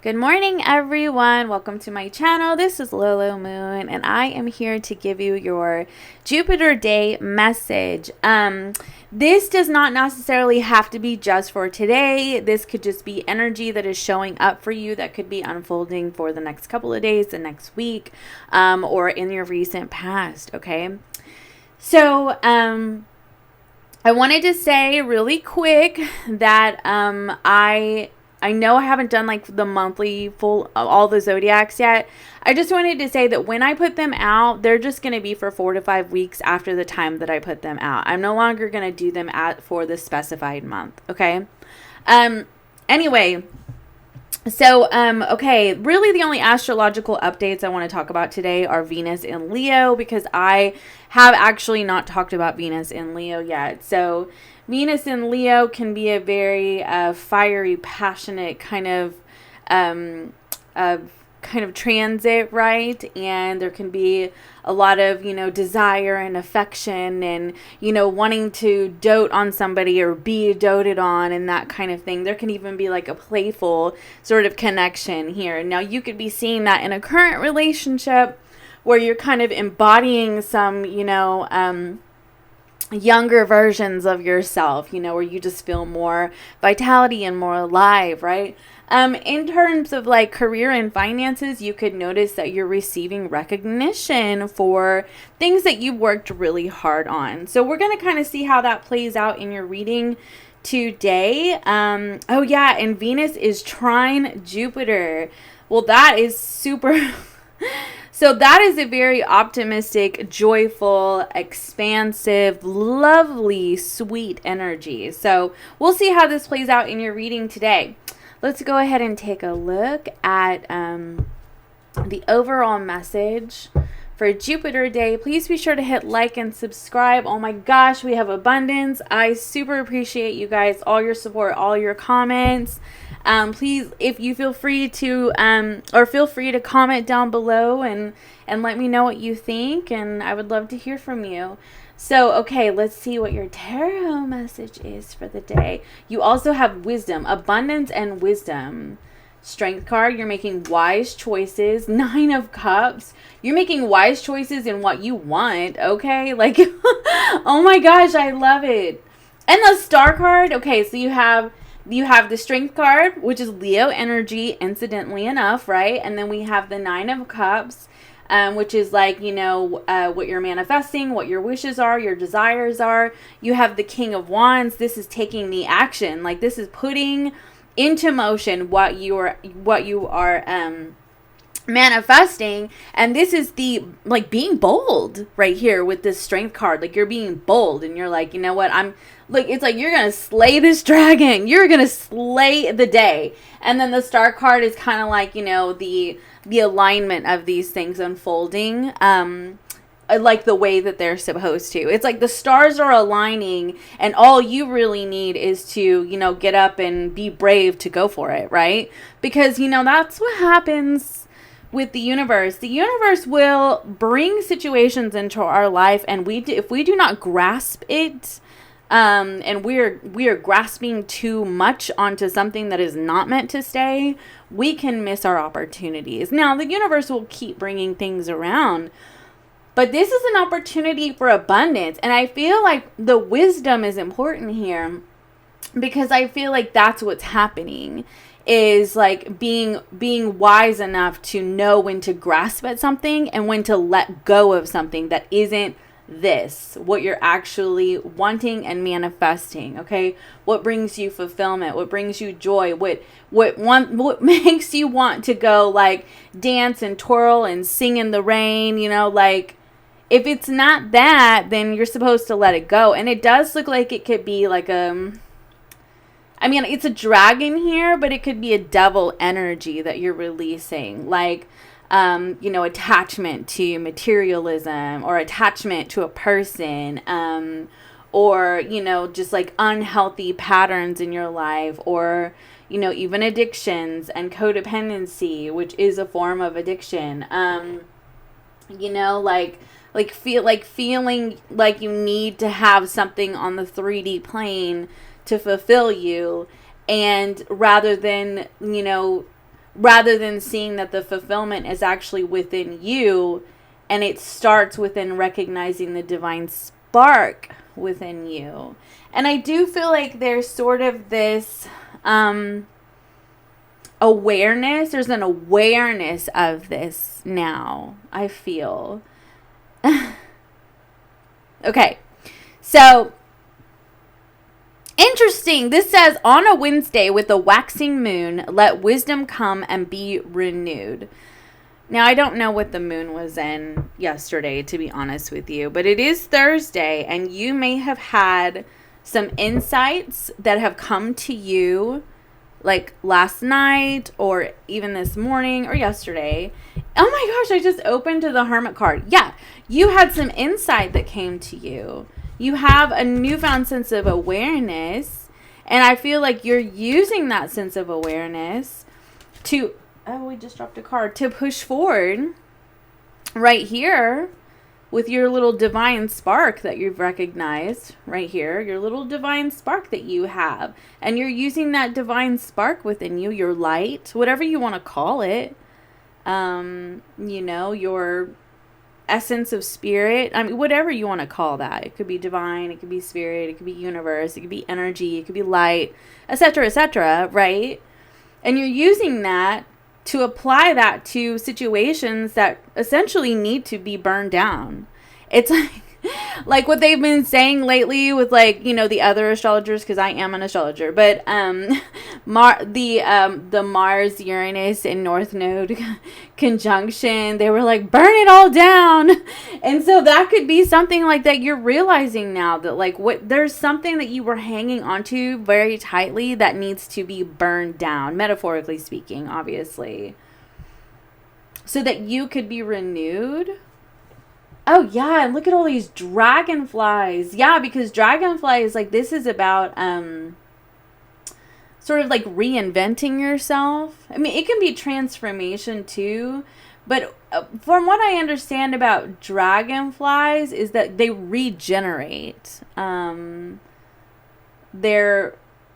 Good morning, everyone. Welcome to my channel. This is Lolo Moon, and I am here to give you your Jupiter Day message. This does not necessarily have to be just for today. This could just be energy that is showing up for you that could be unfolding for the next couple of days, the next week, or in your recent past, okay? So, I wanted to say really quick that I know I haven't done like the monthly full all the zodiacs yet. I just wanted to say that when I put them out, they're just going to be for 4 to 5 weeks after the time that I put them out. I'm no longer going to do them for the specified month, okay? Anyway, so, okay, really the only astrological updates I want to talk about today are Venus in Leo, because I have actually not talked about Venus in Leo yet. So, Venus in Leo can be a very fiery, passionate kind of transit, right? And there can be a lot of, desire and affection and, wanting to dote on somebody or be doted on and that kind of thing. There can even be like a playful sort of connection here. Now, you could be seeing that in a current relationship where you're kind of embodying some, younger versions of yourself, where you just feel more vitality and more alive, right? In terms of like career and finances, you could notice that you're receiving recognition for things that you've worked really hard on. So we're going to kind of see how that plays out in your reading today. Oh yeah, and Venus is trine Jupiter. Well, that is super... So that is a very optimistic, joyful, expansive, lovely, sweet energy. So we'll see how this plays out in your reading today. Let's go ahead and take a look at the overall message for Jupiter Day. Please be sure to hit like and subscribe. Oh my gosh, we have abundance. I super appreciate you guys, all your support, all your comments. Please, if you feel free to comment down below and let me know what you think, and I would love to hear from you. So, okay, let's see what your tarot message is for the day. You also have wisdom, abundance and wisdom. Strength card, you're making wise choices. 9 of Cups, you're making wise choices in what you want, okay? Like, oh my gosh, I love it. And the Star card, okay, so you have the Strength card, which is Leo energy, incidentally enough, right? And then we have the 9 of Cups, which is like, what you're manifesting, what your wishes are, your desires are. You have the King of Wands. This is taking the action. Like, this is putting into motion what you are manifesting. And this is the, like, being bold right here with this Strength card. Like, you're being bold and you're like, you know what, it's like you're going to slay this dragon. You're going to slay the day. And then the Star card is kind of like, the alignment of these things unfolding, like the way that they're supposed to. It's like the stars are aligning and all you really need is to, get up and be brave to go for it, right? Because, that's what happens with the universe. The universe will bring situations into our life, and if we do not grasp it, and we are grasping too much onto something that is not meant to stay, we can miss our opportunities. Now, the universe will keep bringing things around, but this is an opportunity for abundance. And I feel like the wisdom is important here, because I feel like that's what's happening, is like being wise enough to know when to grasp at something and when to let go of something that isn't what you're actually wanting and manifesting. Okay, what brings you fulfillment, what brings you joy, what makes you want to go like dance and twirl and sing in the rain, like if it's not that, then you're supposed to let it go. And it does look like it could be like it's a dragon here, but it could be a devil energy that you're releasing, like attachment to materialism, or attachment to a person, or, just like unhealthy patterns in your life, or, even addictions and codependency, which is a form of addiction. Feeling like you need to have something on the 3D plane to fulfill you, and rather than rather than seeing that the fulfillment is actually within you, and it starts within recognizing the divine spark within you. And I do feel like there's sort of this awareness. There's an awareness of this now, I feel. Okay, so interesting. This says, on a Wednesday with a waxing moon, let wisdom come and be renewed. Now, I don't know what the moon was in yesterday, to be honest with you, but it is Thursday, and you may have had some insights that have come to you like last night or even this morning or yesterday. Oh my gosh, I just opened to the Hermit card. Yeah, you had some insight that came to you. You have a newfound sense of awareness, and I feel like you're using that sense of awareness to, oh, we just dropped a card, to push forward right here with your little divine spark that you've recognized right here, your little divine spark that you have. And you're using that divine spark within you, your light, whatever you want to call it, you know, your essence of spirit. I mean, whatever you want to call that. It could be divine, it could be spirit, it could be universe, it could be energy, it could be light, etc., right? And you're using that to apply that to situations that essentially need to be burned down. It's like what they've been saying lately with, like, you know, the other astrologers, because I am an astrologer, but the Mars, Uranus, and North Node conjunction, they were like, burn it all down. And so that could be something like that. You're realizing now that, like, there's something that you were hanging onto very tightly that needs to be burned down, metaphorically speaking, obviously, so that you could be renewed. Oh, yeah, and look at all these dragonflies. Yeah, because dragonflies, like, this is about sort of like reinventing yourself. I mean, it can be transformation too, but from what I understand about dragonflies is that they regenerate.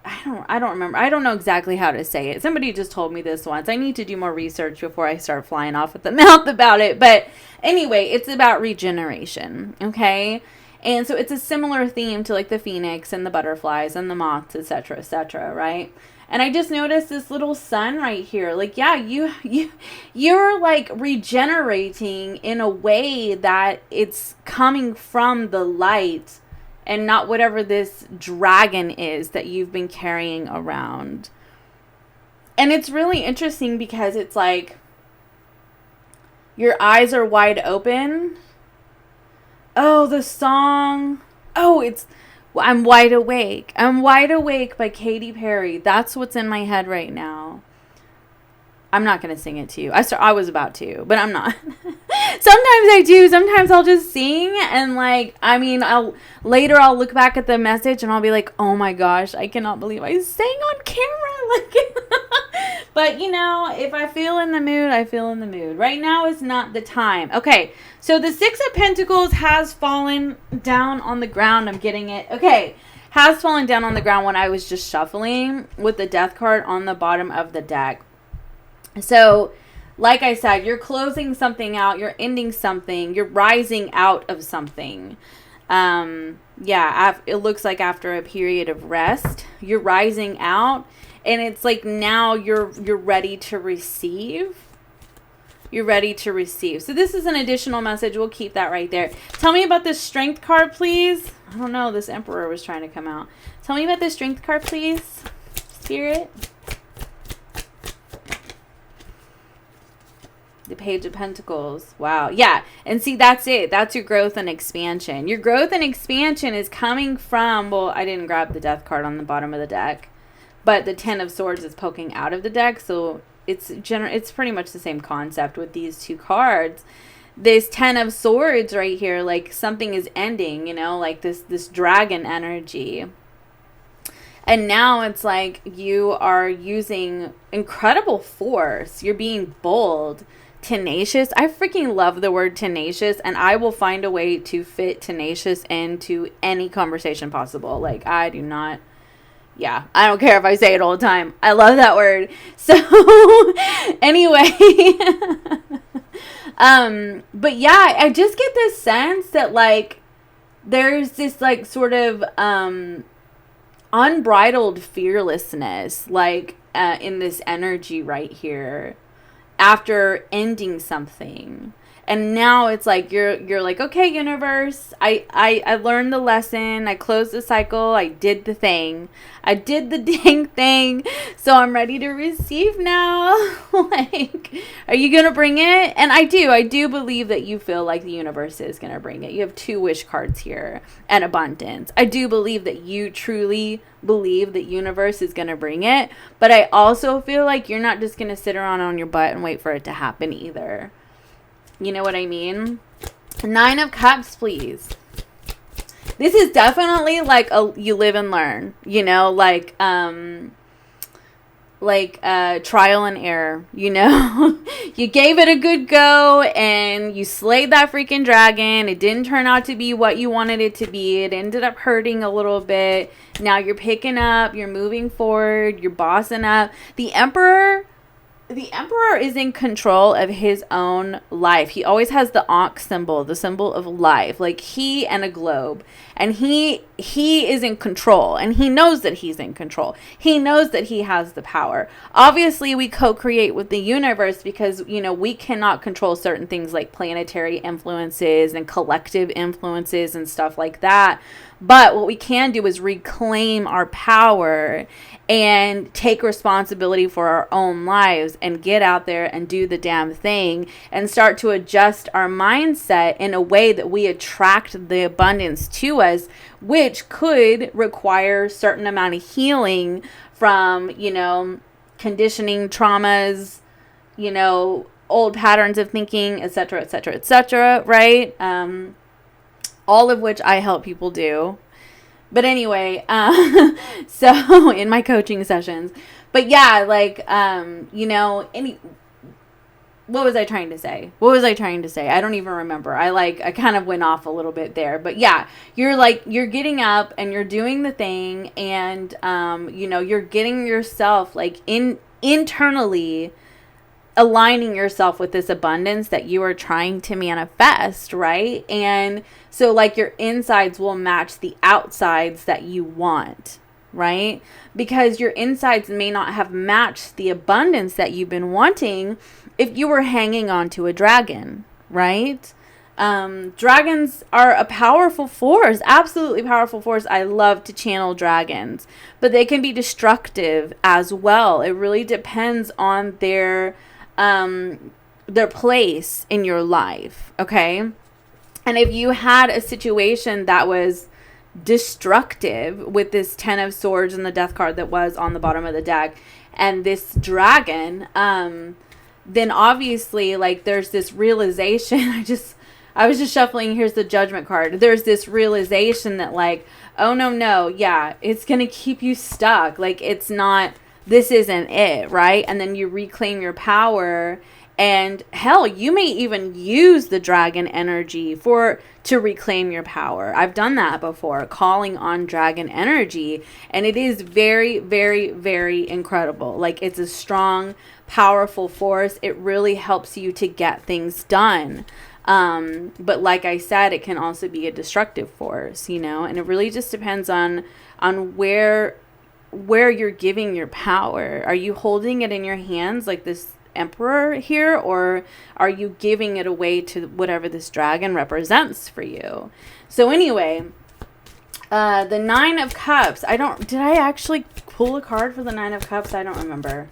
I don't remember. I don't know exactly how to say it. Somebody just told me this once. I need to do more research before I start flying off at the mouth about it. But anyway, it's about regeneration, okay? And so it's a similar theme to, like, the phoenix and the butterflies and the moths, etc., right? And I just noticed this little sun right here. Like, yeah, you're like regenerating in a way that it's coming from the light and not whatever this dragon is that you've been carrying around. And it's really interesting because it's like your eyes are wide open. Oh, the song. Oh, it's I'm Wide Awake. I'm Wide Awake by Katy Perry. That's what's in my head right now. I'm not going to sing it to you. I was about to, but I'm not. Sometimes I do. Sometimes I'll just sing and, like, I mean, I'll look back at the message and I'll be like, oh my gosh, I cannot believe I sang on camera. Like, but, you know, if I feel in the mood, I feel in the mood. Right now is not the time. Okay, so the Six of Pentacles has fallen down on the ground. I'm getting it. Okay, has fallen down on the ground when I was just shuffling with the Death card on the bottom of the deck. So, like I said, you're closing something out, you're ending something, you're rising out of something. It looks like after a period of rest, you're rising out, and it's like now you're ready to receive. You're ready to receive. So this is an additional message. We'll keep that right there. Tell me about this Strength card, please. I don't know. This Emperor was trying to come out. Tell me about this Strength card, please. Spirit. The Page of Pentacles. Wow. Yeah. And see, that's it. That's your growth and expansion. Your growth and expansion is coming from, well, I didn't grab the Death card on the bottom of the deck, but the Ten of Swords is poking out of the deck. So it's pretty much the same concept with these two cards. This Ten of Swords right here, like something is ending, you know, like this dragon energy. And now it's like you are using incredible force. You're being bold. Tenacious. I freaking love the word tenacious, and I will find a way to fit tenacious into any conversation possible. Like, I do not, Yeah, I don't care if I say it all the time. I love that word. So anyway, but yeah, I just get this sense that like there's this like sort of unbridled fearlessness like in this energy right here after ending something. And now it's like you're like, okay, universe, I learned the lesson. I closed the cycle. I did the thing. I did the dang thing. So I'm ready to receive now. Like, are you going to bring it? And I do believe that you feel like the universe is going to bring it. You have 2 wish cards here and abundance. I do believe that you truly believe the universe is going to bring it. But I also feel like you're not just going to sit around on your butt and wait for it to happen either. You know what I mean? 9 of Cups, please. This is definitely like a you live and learn, you know, like trial and error, you know. You gave it a good go and you slayed that freaking dragon. It didn't turn out to be what you wanted it to be. It ended up hurting a little bit. Now you're picking up, you're moving forward, you're bossing up. The Emperor is in control of his own life. He always has the Ankh symbol, the symbol of life, like he and a globe. And he is in control, and he knows that he's in control. He knows that he has the power. Obviously, we co-create with the universe because, you know, we cannot control certain things like planetary influences and collective influences and stuff like that. But what we can do is reclaim our power and take responsibility for our own lives and get out there and do the damn thing and start to adjust our mindset in a way that we attract the abundance to us, which could require a certain amount of healing from, you know, conditioning, traumas, you know, old patterns of thinking, etc., etc., etc., right? All of which I help people do. But anyway, so in my coaching sessions, but yeah, like, you know, what was I trying to say? I don't even remember. I kind of went off a little bit there, but yeah, you're getting up and you're doing the thing and, you know, you're getting yourself like internally aligning yourself with this abundance that you are trying to manifest, right? And so like your insides will match the outsides that you want, right? Because your insides may not have matched the abundance that you've been wanting if you were hanging on to a dragon, right? Dragons are a powerful force, absolutely powerful force. I love to channel dragons, but they can be destructive as well. It really depends on their place in your life, okay? And if you had a situation that was destructive with this 10 of Swords and the Death card that was on the bottom of the deck and this dragon, then obviously like there's this realization. I was just shuffling. Here's the Judgment card. There's this realization that like, oh no, yeah, it's going to keep you stuck. Like it's not, this isn't it, right? And then you reclaim your power, and hell, you may even use the dragon energy to reclaim your power. I've done that before, calling on dragon energy, and it is very, very, very incredible. Like it's a strong, powerful force. It really helps you to get things done. But like I said, it can also be a destructive force, you know, and it really just depends on where you're giving your power. Are you holding it in your hands like this Emperor here, or are you giving it away to whatever this dragon represents for you? So anyway, the 9 of Cups. Did I actually pull a card for the 9 of Cups? I don't remember.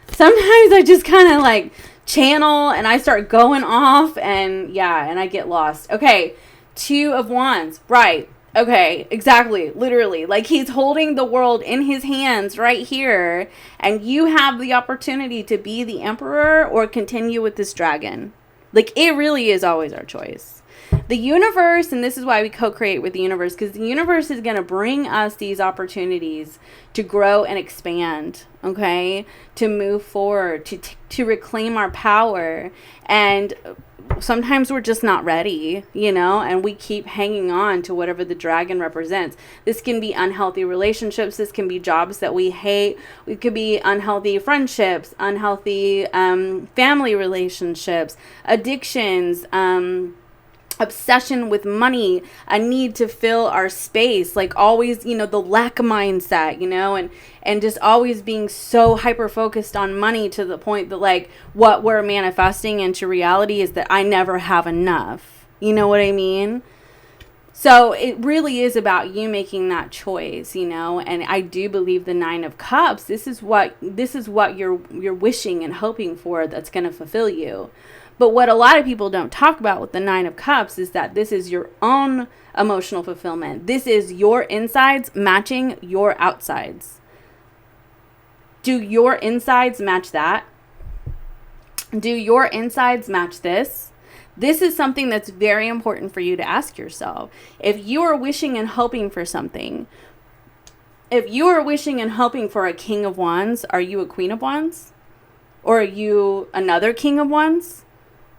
Sometimes I just kind of like channel and I start going off and yeah, and I get lost. Okay, 2 of Wands. Right. Okay, exactly. Literally. Like he's holding the world in his hands right here. And you have the opportunity to be the Emperor or continue with this dragon. Like it really is always our choice. The universe, and this is why we co-create with the universe, because the universe is going to bring us these opportunities to grow and expand, okay? To move forward, to reclaim our power. And sometimes we're just not ready, you know, and we keep hanging on to whatever the dragon represents. This can be unhealthy relationships. This can be jobs that we hate. It could be unhealthy friendships, unhealthy family relationships, addictions, obsession with money, a need to fill our space, like always, you know, the lack mindset, you know, and just always being so hyper focused on money to the point that like what we're manifesting into reality is that I never have enough. You know what I mean? So it really is about you making that choice, you know, and I do believe the 9 of Cups, this is what you're wishing and hoping for that's going to fulfill you. But what a lot of people don't talk about with the 9 of Cups is that this is your own emotional fulfillment. This is your insides matching your outsides. Do your insides match that? Do your insides match this? This is something that's very important for you to ask yourself. If you are wishing and hoping for something, if you are wishing and hoping for a King of Wands, are you a Queen of Wands? Or are you another King of Wands?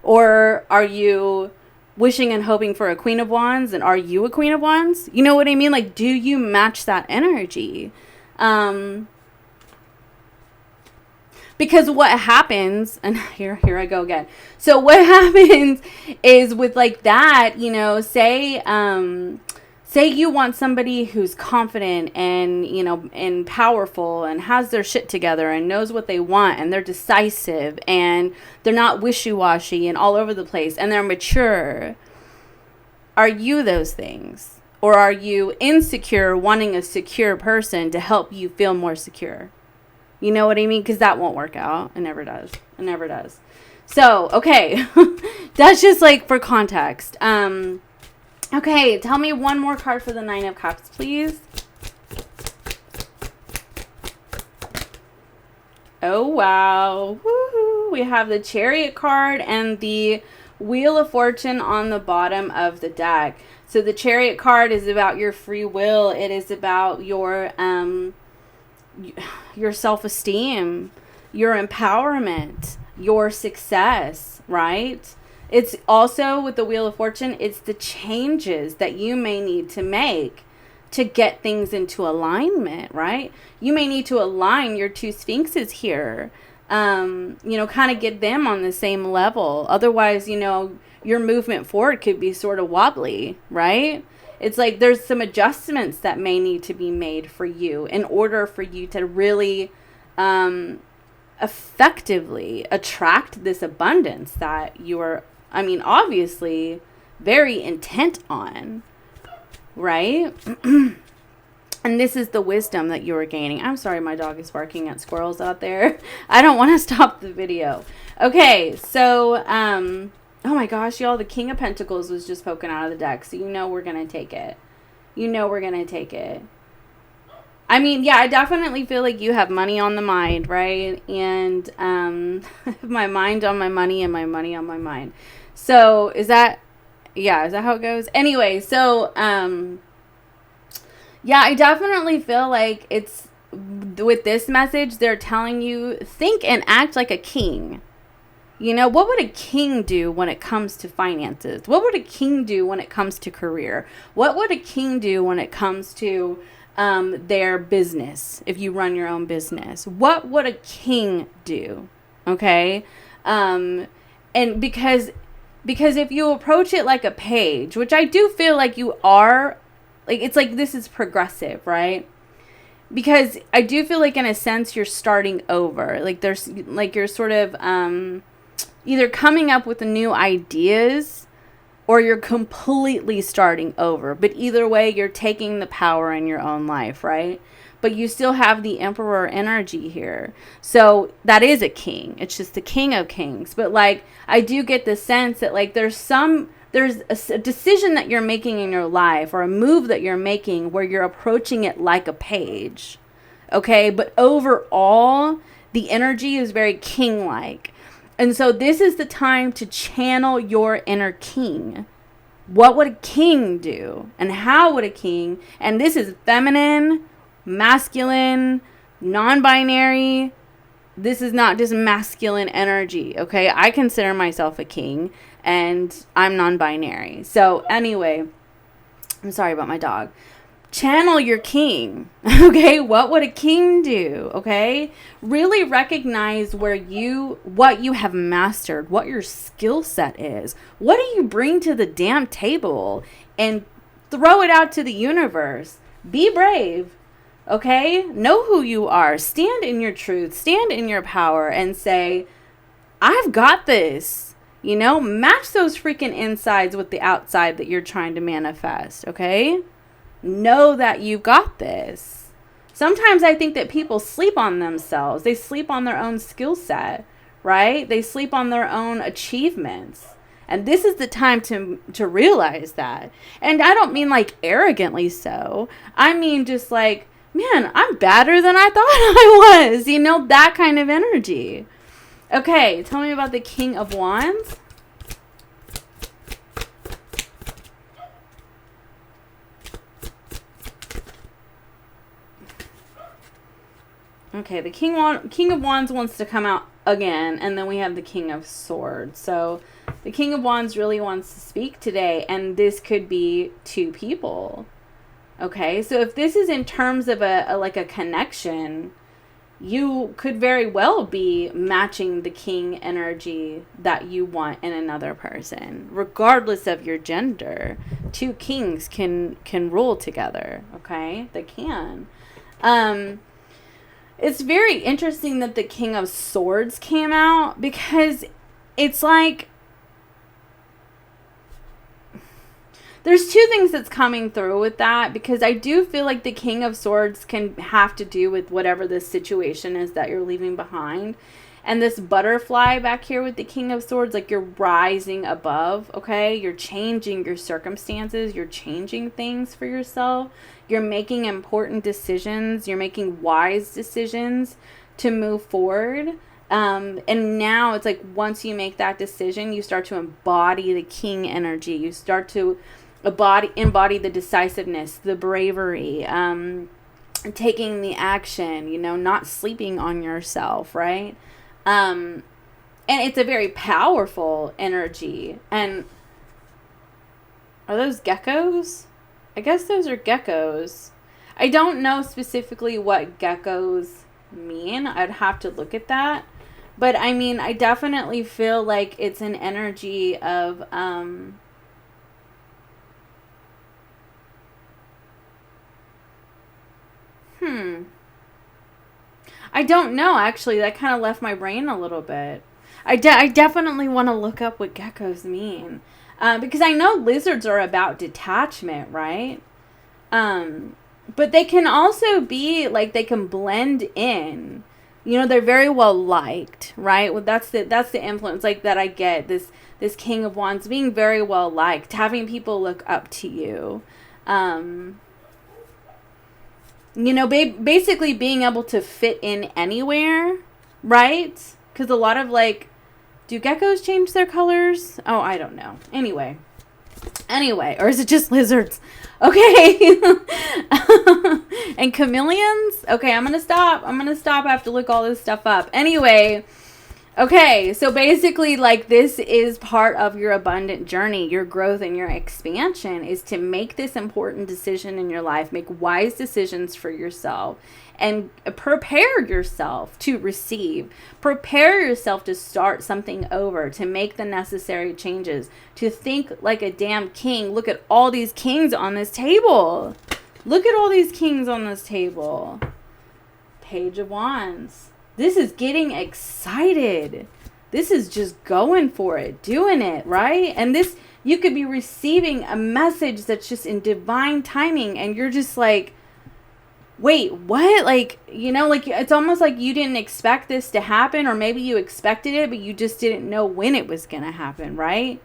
Or are you wishing and hoping for a Queen of Wands, and are you a Queen of Wands? You know what I mean? Like, do you match that energy? Because what happens, and here I go again. So what happens is with like that, you know, say you want somebody who's confident and, you know, and powerful and has their shit together and knows what they want and they're decisive and they're not wishy-washy and all over the place and they're mature. Are you those things? Or are you insecure, wanting a secure person to help you feel more secure? You know what I mean? Because that won't work out. It never does. It never does. So, okay. That's just like for context. Okay, tell me one more card for the 9 of Cups, please. Oh, wow. Woohoo. We have the Chariot card and the Wheel of Fortune on the bottom of the deck. So the Chariot card is about your free will. It is about your self-esteem, your empowerment, your success, right? It's also, with the Wheel of Fortune, it's the changes that you may need to make to get things into alignment, right? You may need to align your 2 sphinxes here, you know, kind of get them on the same level. Otherwise, you know, your movement forward could be sort of wobbly, right? It's like there's some adjustments that may need to be made for you in order for you to really effectively attract this abundance that you are, I mean, obviously very intent on, right? And this is the wisdom that you are gaining. I'm sorry, my dog is barking at squirrels out there. I don't want to stop the video. Okay, so, oh my gosh, y'all, the King of Pentacles was just poking out of the deck. So you know we're going to take it. You know we're going to take it. I mean, yeah, I definitely feel like you have money on the mind, right? And my mind on my money and my money on my mind. So is that how it goes? Anyway, so yeah, I definitely feel like it's, with this message, they're telling you, think and act like a king. You know, what would a king do when it comes to finances? What would a king do when it comes to career? What would a king do when it comes to their business, if you run your own business? What would a king do? Okay? And because if you approach it like a page, which I do feel like you are, like, it's like this is progressive, right? Because I do feel like in a sense you're starting over. Like there's, like, you're sort of either coming up with new ideas or you're completely starting over. But either way, you're taking the power in your own life, right? But you still have the Emperor energy here. So that is a king. It's just the King of Kings. But like, I do get the sense that like there's a decision that you're making in your life, or a move that you're making where you're approaching it like a page. Okay? But overall, the energy is very king-like. And so this is the time to channel your inner king. What would a king do? And how would a king, and this is feminine, masculine, non-binary. This is not just masculine energy, okay? I consider myself a king, and I'm non-binary. So anyway, I'm sorry about my dog. Channel your king, okay? What would a king do, okay? Really recognize what you have mastered, what your skill set is. What do you bring to the damn table? And throw it out to the universe. Be brave, okay? Know who you are. Stand in your truth. Stand in your power and say, I've got this. You know, match those freaking insides with the outside that you're trying to manifest, okay? Know that you got this. Sometimes I think that people sleep on themselves. They sleep on their own skill set, right? They sleep on their own achievements. And this is the time to realize that. And I don't mean like arrogantly so. I mean just like, man, I'm better than I thought I was. You know, that kind of energy. Okay, tell me about the King of Wands. Okay, the King of Wands wants to come out again, and then we have the King of Swords. So the King of Wands really wants to speak today, and this could be two people. Okay, so if this is in terms of a connection, you could very well be matching the king energy that you want in another person, regardless of your gender. Two kings can rule together, okay? They can. It's very interesting that the King of Swords came out, because it's like there's two things that's coming through with that, because I do feel like the King of Swords can have to do with whatever the situation is that you're leaving behind. And this butterfly back here with the King of Swords, like you're rising above, okay? You're changing your circumstances. You're changing things for yourself. You're making important decisions. You're making wise decisions to move forward. And now it's like once you make that decision, you start to embody the king energy. You start to embody the decisiveness, the bravery, taking the action, you know, not sleeping on yourself, right? And it's a very powerful energy. And are those geckos? I guess those are geckos. I don't know specifically what geckos mean. I'd have to look at that. But I mean, I definitely feel like it's an energy of, I don't know, actually. That kind of left my brain a little bit. I definitely want to look up what geckos mean. Because I know lizards are about detachment, right? But they can also be, like, they can blend in. You know, they're very well liked, right? Well, that's the influence, like, that I get. This King of Wands being very well liked. Having people look up to you. You know, basically being able to fit in anywhere, right? Because a lot of, like, do geckos change their colors? Oh, I don't know. Anyway, or is it just lizards? Okay. And chameleons? Okay, I'm going to stop. I have to look all this stuff up. Anyway, okay, so basically, like, this is part of your abundant journey, your growth and your expansion is to make this important decision in your life, make wise decisions for yourself, and prepare yourself to receive. Prepare yourself to start something over, to make the necessary changes, to think like a damn king. Look at all these kings on this table. Look at all these kings on this table. Page of Wands. This is getting excited. This is just going for it, doing it, right? And this, you could be receiving a message that's just in divine timing, and you're just like, wait, what? Like, you know, like, it's almost like you didn't expect this to happen, or maybe you expected it, but you just didn't know when it was going to happen, right?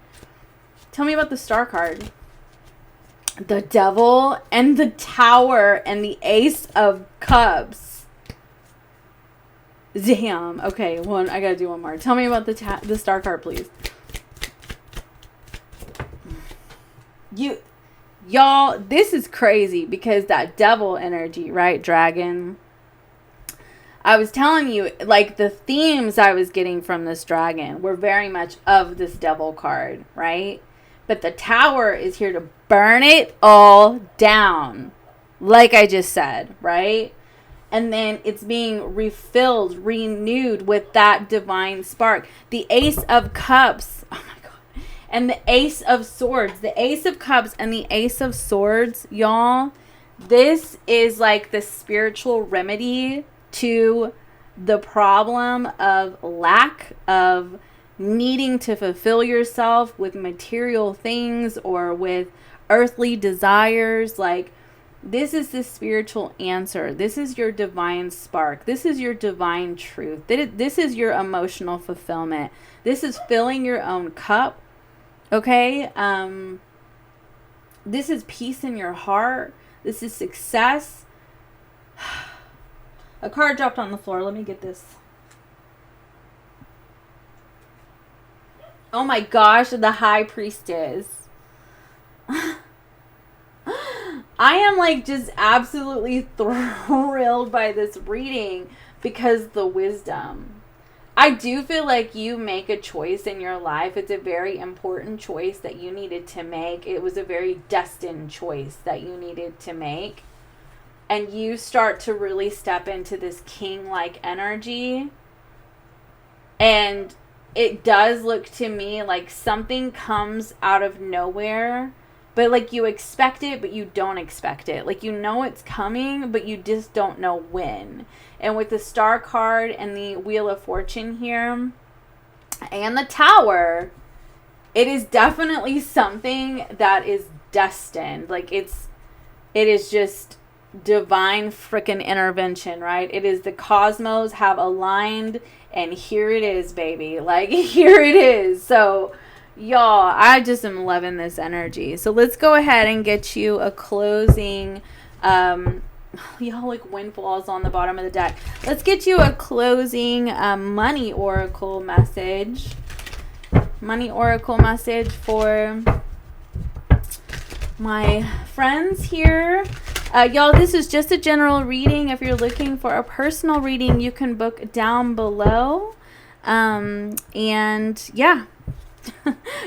Tell me about the star card. The Devil and the Tower and the Ace of Cups. Damn. Okay, I gotta do one more. Tell me about the star card, please. Y'all, this is crazy because that devil energy, right? Dragon. I was telling you, like, the themes I was getting from this dragon were very much of this devil card, right? But the tower is here to burn it all down, like I just said, right? And then it's being refilled, renewed with that divine spark. The Ace of Cups, oh my God, and the Ace of Swords. The Ace of Cups and the Ace of Swords, y'all, this is like the spiritual remedy to the problem of lack of needing to fulfill yourself with material things or with earthly desires. Like, this is the spiritual answer. This is your divine spark. This is your divine truth. This is your emotional fulfillment. This is filling your own cup. Okay? This is peace in your heart. This is success. A card dropped on the floor. Let me get this. Oh my gosh, the High Priestess. I am like just absolutely thrilled by this reading because the wisdom. I do feel like you make a choice in your life. It's a very important choice that you needed to make. It was a very destined choice that you needed to make. And you start to really step into this king-like energy. And it does look to me like something comes out of nowhere. But like you expect it, but you don't expect it. Like you know it's coming, but you just don't know when. And with the Star card and the Wheel of Fortune here and the Tower, it is definitely something that is destined. Like it is just divine freaking intervention, right? It is the cosmos have aligned and here it is, baby. Like here it is. So y'all, I just am loving this energy. So let's go ahead and get you a closing y'all, like windfalls on the bottom of the deck. Let's get you a closing money oracle message. Money oracle message for my friends here. Y'all, this is just a general reading. If you're looking for a personal reading, you can book down below. And yeah.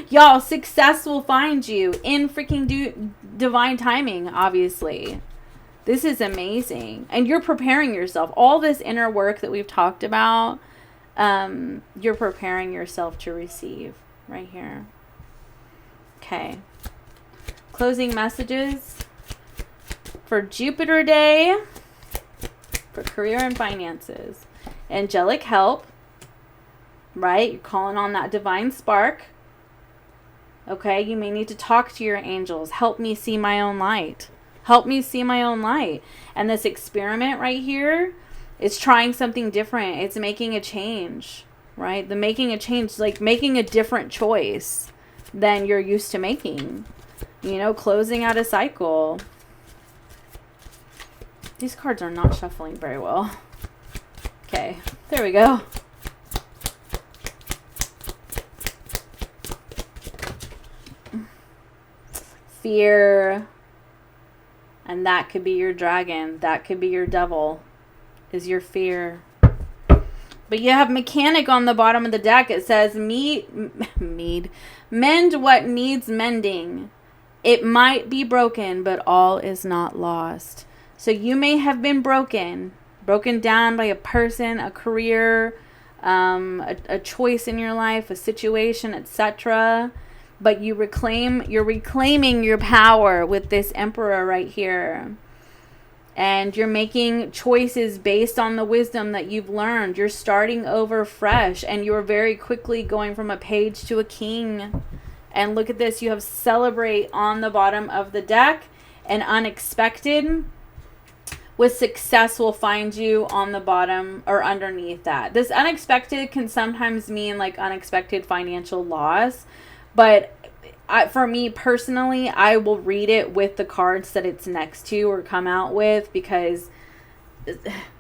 Y'all, success will find you in freaking divine timing, obviously. This is amazing. And you're preparing yourself. All this inner work that we've talked about, you're preparing yourself to receive right here. Okay. Closing messages for Jupiter Day, for career and finances. Angelic help, right? You're calling on that divine spark. Okay, you may need to talk to your angels. Help me see my own light. Help me see my own light. And this experiment right here is trying something different. It's making a change, right? The making a change, like making a different choice than you're used to making. You know, closing out a cycle. These cards are not shuffling very well. Okay, there we go. Fear. And that could be your dragon. That could be your devil. Is your fear. But you have mechanic on the bottom of the deck. It says mend what needs mending. It might be broken, but all is not lost. So you may have been broken down by a person, a career, a choice in your life, a situation, etc. But you're reclaiming your power with this Emperor right here. And you're making choices based on the wisdom that you've learned. You're starting over fresh. And you're very quickly going from a page to a king. And look at this. You have celebrate on the bottom of the deck. And unexpected with success will find you on the bottom or underneath that. This unexpected can sometimes mean like unexpected financial loss. But for me personally, I will read it with the cards that it's next to or come out with, because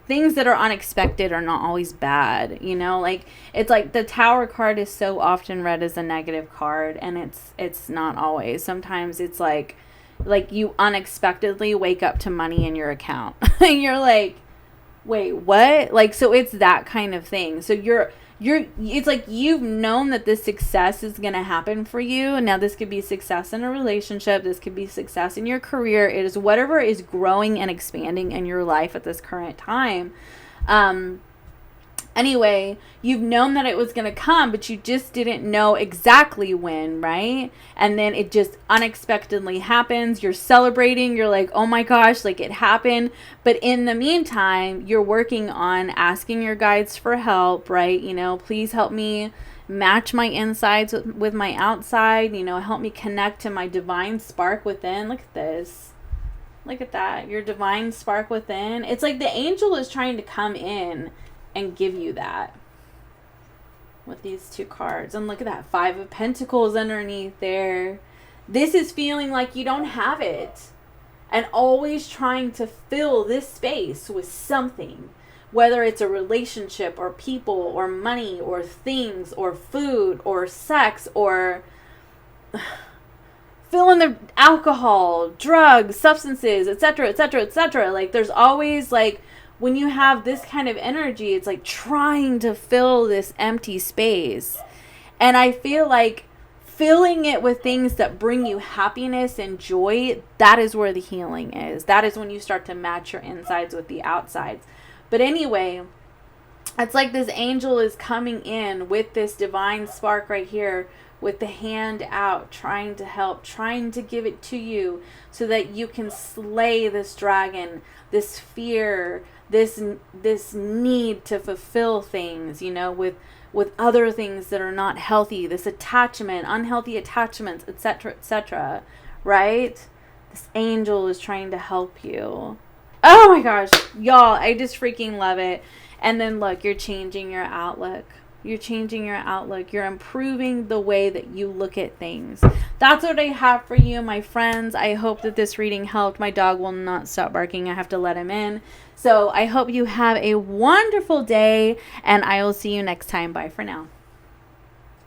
things that are unexpected are not always bad, you know? Like, it's like the Tower card is so often read as a negative card, and it's not always. Sometimes it's like you unexpectedly wake up to money in your account. And you're like, wait, what? Like, so it's that kind of thing. So it's like you've known that this success is going to happen for you. Now, this could be success in a relationship. This could be success in your career. It is whatever is growing and expanding in your life at this current time. Anyway, you've known that it was going to come, but you just didn't know exactly when, right? And then it just unexpectedly happens. You're celebrating. You're like, oh my gosh, like it happened. But in the meantime, you're working on asking your guides for help, right? You know, please help me match my insides with my outside. You know, help me connect to my divine spark within. Look at this. Look at that. Your divine spark within. It's like the angel is trying to come in and give you that with these two cards. And look at that, 5 of Pentacles underneath there. This is feeling like you don't have it, and always trying to fill this space with something, whether it's a relationship or people or money or things or food or sex or fill in the alcohol, drugs, substances, etc., etc., etc. Like, there's always, like, when you have this kind of energy, it's like trying to fill this empty space. And I feel like filling it with things that bring you happiness and joy, that is where the healing is. That is when you start to match your insides with the outsides. But anyway, it's like this angel is coming in with this divine spark right here, with the hand out, trying to help, trying to give it to you so that you can slay this dragon, this fear, this need to fulfill things, you know, with other things that are not healthy, this attachment, unhealthy attachments, etc., etc., right? This angel is trying to help you. Oh my gosh, y'all, I just freaking love it. And then look, you're changing your outlook. You're changing your outlook. You're improving the way that you look at things. That's what I have for you, my friends. I hope that this reading helped. My dog will not stop barking. I have to let him in. So I hope you have a wonderful day, and I will see you next time. Bye for now.